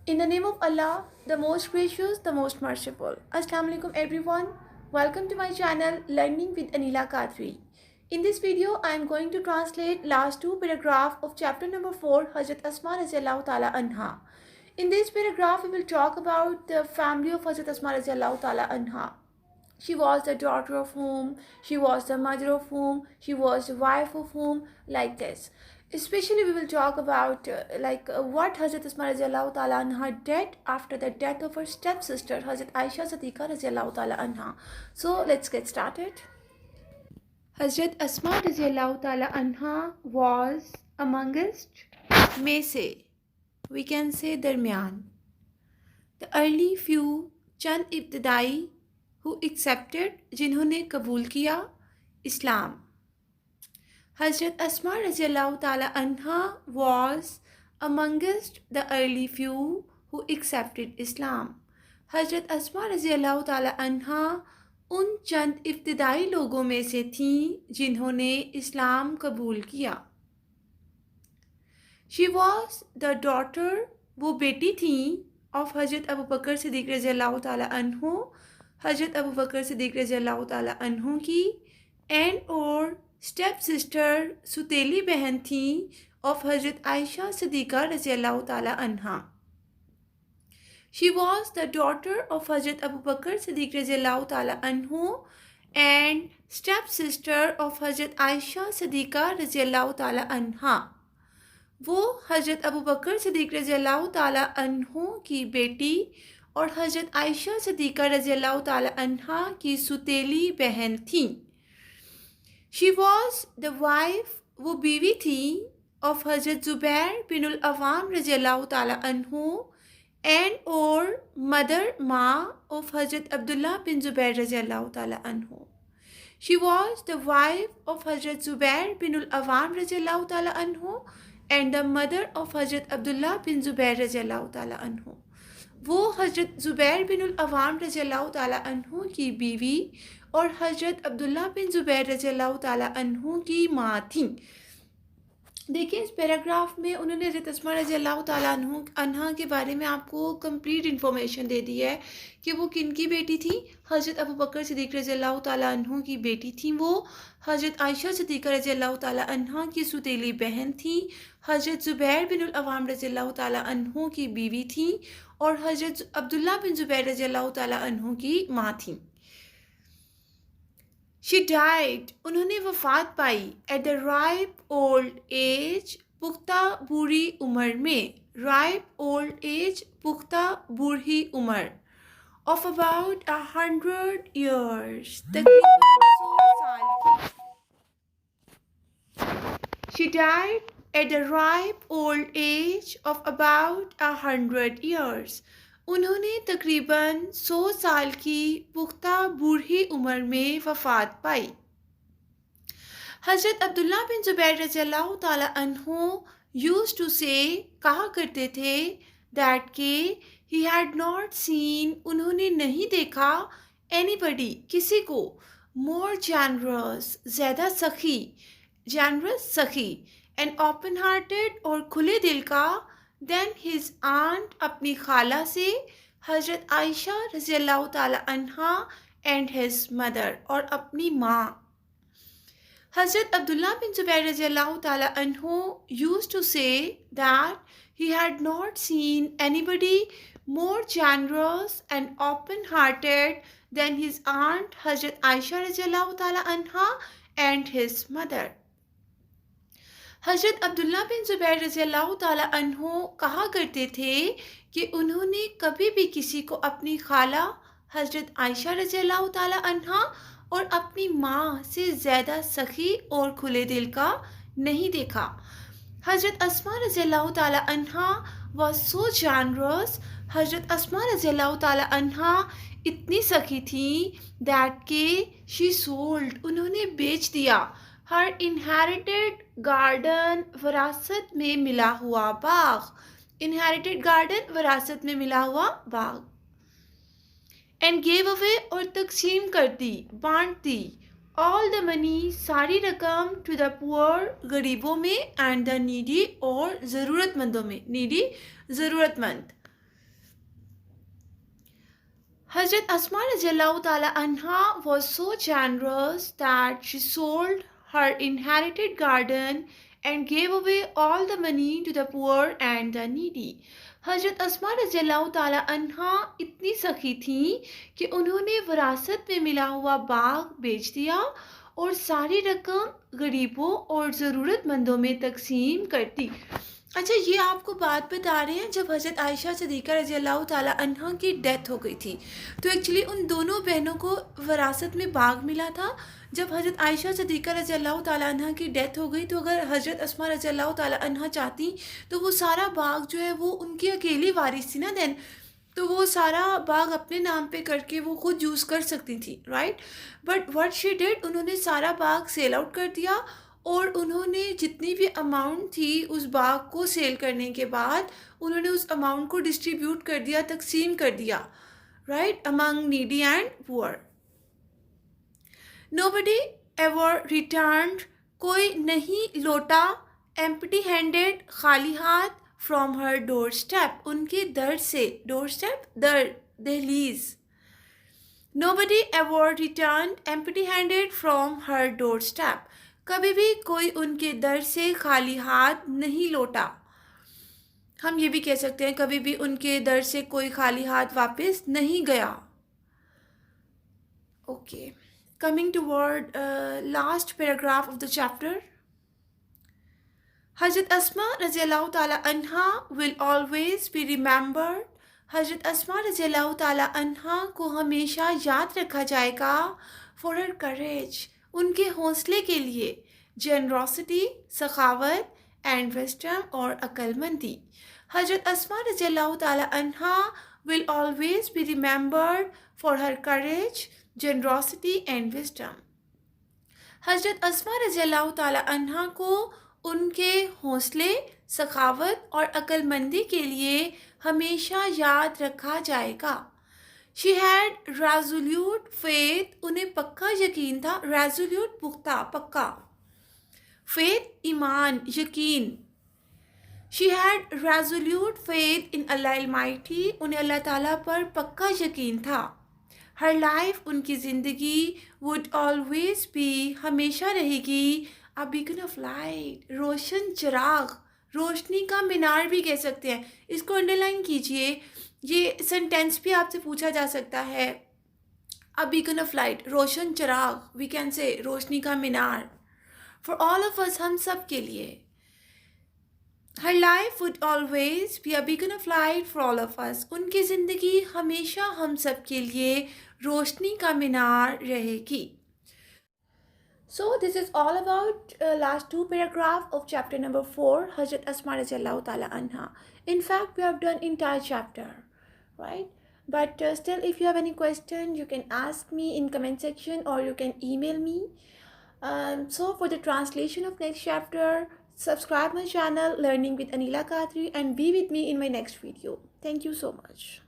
In the name of Allah, the most gracious, the most merciful. Assalamu alaikum everyone. Welcome to my channel Learning with Anila Kadri. In this video, I am going to translate last two paragraphs of chapter number 4, Hazrat Asma Radiallahu Ta'ala Anha. In this paragraph, we will talk about the family of Hazrat Asma Radiallahu Ta'ala Anha. She was the daughter of whom, she was the mother of whom, she was the wife of whom, like this. Especially we will talk about what Hazrat Asma Radiallahu Ta'ala Anha did after the death of her stepsister Hazrat Aisha Siddiqa Radiallahu Ta'ala Anha. So let's get started. Hazrat Asma Radiallahu Ta'ala Anha was amongst में से, we can say दरमियान, the early few चंद इब्तदाई who accepted, जिन्होंने कबूल किया इस्लाम. Hazrat Asma Radiallahu Ta'ala Anha was amongst the early few who accepted Islam. Hazrat Asma Radiallahu Ta'ala Anha उन चंद इब्तदाई लोगों में से थीं जिन्होंने इस्लाम कबूल किया. She was the daughter, वो बेटी थी, of हजरत अबू बकर सिद्दीक़ रज़ियल्लाहु ताला अन्हु, हजरत अबू बकर सिद्दीक़ रज़ियल्लाहु ताला अन्हु की, एंड और स्टेप सिस्टर सुतेली बहन थी ऑफ हजरत आयशा सिद्दीक़ा रज़ियल्लाहु ताला अन्हा. She was the daughter of Hazrat Abu Bakr Siddiq रज़ियल्लाहु ताला अन्हु and step sister of Hazrat Aisha Siddiqa रज़ियल्लाहु ताला अन्हा. वो हजरत अबू बकर सिद्दीक़ रज़ियल्लाहु ताला अन्हु की बेटी और हजरत आयशा सिद्दीक़ा रज़ियल्लाहु ताला अन्हा की सुतेली बहन थी. She was the wife, वो बीवी थी, of हजरत ज़ुबैर बिन अवाम रज़ियल्लाहु ताला अन्हु एंड और मदर माँ of हजरत अब्दुल्ला बिन ज़ुबैर रज़ियल्लाहु ताला अन्हु. She was the wife of हजरत ज़ुबैर बिन अवाम रज़ियल्लाहु ताला अन्हु and the mother of हजरत अब्दुल्ला बिन ज़ुबैर रज़ियल्लाहु ताला अन्हु. वो हजरत ज़ुबैर बिन अवाम रज़ियल्लाहु ताला अन्हु की बीवी और हजरत अब्दुल्ला बिन ज़ुबैर रज़ियल्लाहु ताला अन्हु की माँ थीं. देखिए, इस पैराग्राफ में उन्होंने हज़रत अस्मा रज़ियल्लाहु ताला अन्हा के बारे में आपको कंप्लीट इन्फॉर्मेशन दे दी है कि वो किन की बेटी थी. हज़रत अबू बकर सिद्दीक़ रज़ियल्लाहु ताला अन्हु की बेटी थी. वो हज़रत आयशा सिद्दीक़ा रज़ियल्लाहु ताला अन्हा की सुतेली बहन थी. हज़रत ज़ुबैर बिन अवाम रज़ियल्लाहु ताला अन्हु की बीवी थी और हज़रत अब्दुल्ला बिन ज़ुबैर रज़ियल्लाहु ताला अन्हु की माँ थी. She died, उन्होंने वफ़ात पाई, at the ripe old age, पुख्ता बूढ़ी उम्र में. ripe old age, पुख्ता बूढ़ी उम्र, of about 100 years, तकरीबन 100 साल की. She died at the ripe old age of about 100 years. उन्होंने तकरीबन 100 साल की पुख्ता बूढ़ी उम्र में वफ़ात पाई. हज़रत अब्दुल्ला बिन ज़ुबैर रज़ियल्लाहु ताला अन्हु यूज्ड टू से, कहा करते थे, दैट के ही हैड नॉट सीन, उन्होंने नहीं देखा, एनीबडी, किसी को, मोर जनरस, ज़्यादा सखी, जनरस सखी, एंड ओपन हार्टेड, और खुले दिल का, देन हिज आंट, अपनी खाला से, हजरत आयशा रज़ियल्लाहु ताला अन्हा एंड हिज मदर, और अपनी माँ. हजरत अब्दुल्ला बिन ज़ुबैर रज़ियल्लाहु ताला अन्हु used to say that he had not seen anybody more generous and open-hearted than his aunt Hazrat Aisha रज़ियल्लाहु ताला अन्हा and his mother. हज़रत अब्दुल्ला बिन ज़ुबैर रज़ियल्लाहु ताला अन्हु कहा करते थे कि उन्होंने कभी भी किसी को अपनी खाला हज़रत आयशा रज़ियल्लाहु ताला अन्हा और अपनी माँ से ज़्यादा सखी और खुले दिल का नहीं देखा. हज़रत अस्मा रज़ियल्लाहु ताला अन्हा was so generous. हज़रत अस्मा रज़ियल्लाहु ताला अन्हा इतनी सखी थी that के she sold, उन्होंने बेच दिया, her inherited garden, विरासत में मिला हुआ बाग, inherited garden, विरासत में मिला हुआ बाग, and gave away, और तकसीम कर दी, बांट दी, all the money, सारी रकम, to the poor, गरीबों में, and the needy, और ज़रूरतमंदों में, needy, ज़रूरतमंद. Hazrat Asma radiallahu ta'ala anha was so generous that she sold her inherited garden and gave away all the money to the poor and the needy. हजरत अस्मा रज़ियल्लाहु ताला अन्हा इतनी सखी थी कि उन्होंने विरासत में मिला हुआ बाग बेच दिया और सारी रकम गरीबों और ज़रूरतमंदों में तकसीम कर दी। अच्छा, ये आपको बात बता रहे हैं जब हज़रत आयशा सिद्दीक़ा रज़ियल्लाहु ताला अन्हा की डेथ हो गई थी, तो एक्चुअली उन दोनों बहनों को विरासत में बाग मिला था। जब हज़रत आयशा सिद्दीक़ा रज़ियल्लाहु ताला अन्हा की डेथ हो गई, तो अगर हज़रत अस्मा रज़ियल्लाहु ताला अन्हा चाहती तो वो सारा बाग जो है वो उनकी अकेली वारिस थी ना देन, तो वो सारा बाग अपने नाम पे करके वो खुद यूज़ कर सकती थी, right. But what she did, उन्होंने सारा बाग सेल आउट कर दिया और उन्होंने जितनी भी अमाउंट थी उस बाग को सेल करने के बाद उन्होंने उस अमाउंट को डिस्ट्रीब्यूट कर दिया, तकसीम कर दिया, right, among needy and poor. Nobody ever returned, कोई नहीं लौटा एम्प्टी हैंडेड, खाली हाथ, फ्रॉम हर डोर स्टेप, उनके दर से, डोर स्टेप दर, दहलीज। Nobody ever returned empty handed from her door step, कभी भी कोई उनके दर से खाली हाथ नहीं लौटा। हम ये भी कह सकते हैं कभी भी उनके दर से कोई खाली हाथ वापस नहीं गया। Okay, coming toward last paragraph of the chapter. हज़रत अस्मा रज़ियल्लाहु ताला अन्हा विल ऑलवेज बी रिमेंबर्ड, हज़रत अस्मा रज़ियल्लाहु ताला अन्हा को हमेशा याद रखा जाएगा, फॉर हर करेज, उनके हौसले के लिए, जेनरोसिटी, सखावत, एंड विस्डम और अक्लमंदी। हज़रत अस्मा रज़ियल्लाहु ताला अन्हा will always be remembered for her courage, generosity and wisdom. हज़रत अस्मा रज़ियल्लाहु ताला अन्हा को उनके हौसले, सखावत और अक्लमंदी के लिए हमेशा याद रखा जाएगा। शी हैड रेज़ोल्यूट फेथ, उन्हें पक्का यकीन था, रेज़ोल्यूट पुख्ता, पक्का, फेथ ईमान, यकीन। She had resolute faith in Allah almighty, उन्हें अल्लाह ताला पर पक्का यकीन था। हर लाइफ, उनकी ज़िंदगी, वुड ऑलवेज बी, हमेशा रहेगी, अ बीकन ऑफ लाइट, रोशन चिराग, रोशनी का मीनार भी कह सकते हैं। इसको अंडरलाइन कीजिए, ये सेंटेंस भी आपसे पूछा जा सकता है। अ बीकन ऑफ लाइट, रोशन चिराग, वी कैन से रोशनी का मीनार, फॉर ऑल ऑफ अस, हम सब के लिए। Her life would always be a beacon of light for all of us, उनकी ज़िंदगी हमेशा हम सब के लिए रोशनी का मीनार रहेगी। So this is all about last two paragraph of chapter number 4, Hazrat Asma radiallahu ta'ala anha. In fact, we have done entire chapter, right? But still, if you have any question, you can ask me in comment section or you can email me. So for the translation of next chapter, subscribe my channel Learning with Anila Khatri and be with me in my next video. Thank you so much.